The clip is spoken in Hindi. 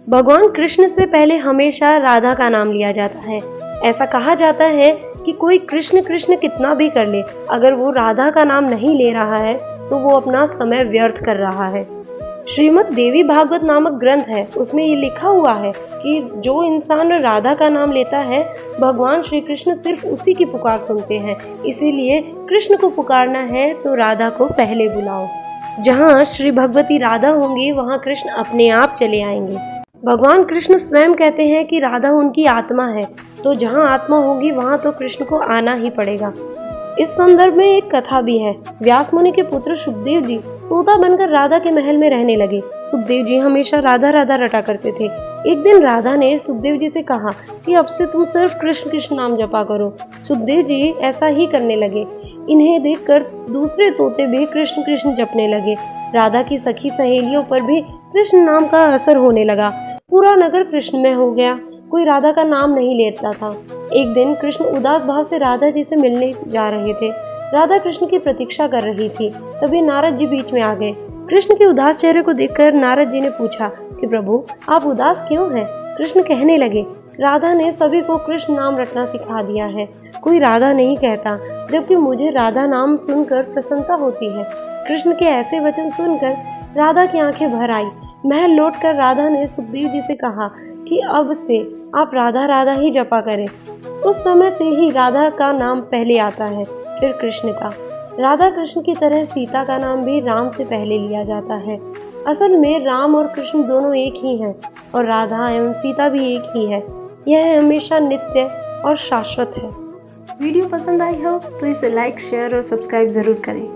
भगवान कृष्ण से पहले हमेशा राधा का नाम लिया जाता है। ऐसा कहा जाता है कि कोई कृष्ण कृष्ण कितना भी कर ले, अगर वो राधा का नाम नहीं ले रहा है तो वो अपना समय व्यर्थ कर रहा है। श्रीमद् देवी भागवत नामक ग्रंथ है, उसमें ये लिखा हुआ है कि जो इंसान राधा का नाम लेता है, भगवान श्री कृष्ण सिर्फ उसी की पुकार सुनते हैं। इसीलिए कृष्ण को पुकारना है तो राधा को पहले बुलाओ। जहाँ श्री भगवती राधा होंगी वहाँ कृष्ण अपने आप चले आएंगे। भगवान कृष्ण स्वयं कहते हैं कि राधा उनकी आत्मा है, तो जहाँ आत्मा होगी वहाँ तो कृष्ण को आना ही पड़ेगा। इस संदर्भ में एक कथा भी है। व्यास मुनि के पुत्र सुखदेव जी तोता बनकर राधा के महल में रहने लगे। सुखदेव जी हमेशा राधा राधा रटा करते थे। एक दिन राधा ने सुखदेव जी से कहा कि अब से तुम सिर्फ कृष्ण कृष्ण नाम जपा करो। सुखदेव जी ऐसा ही करने लगे। इन्हें देखकर दूसरे तोते भी कृष्ण कृष्ण जपने लगे। राधा की सखी सहेलियों पर भी कृष्ण नाम का असर होने लगा। पूरा नगर कृष्णमय हो गया। कोई राधा का नाम नहीं लेता था। एक दिन कृष्ण उदास भाव से राधा जी से मिलने जा रहे थे। राधा कृष्ण की प्रतीक्षा कर रही थी। तभी नारद जी बीच में आ गए। कृष्ण के उदास चेहरे को देखकर नारद जी ने पूछा कि प्रभु आप उदास क्यों हैं? कृष्ण कहने लगे, राधा ने सभी को कृष्ण नाम रटना सिखा दिया है। कोई राधा नहीं कहता, जबकि मुझे राधा नाम सुनकर प्रसन्नता होती है। कृष्ण के ऐसे वचन सुनकर राधा की आंखें भर आई। महल लौटकर राधा ने सुखदेव जी से कहा कि अब से आप राधा राधा ही जपा करें। उस समय से ही राधा का नाम पहले आता है, फिर कृष्ण का। राधा कृष्ण की तरह सीता का नाम भी राम से पहले लिया जाता है। असल में राम और कृष्ण दोनों एक ही हैं और राधा एवं सीता भी एक ही है। यह हमेशा नित्य और शाश्वत है। वीडियो पसंद आई हो तो इसे लाइक, शेयर और सब्सक्राइब जरूर करें।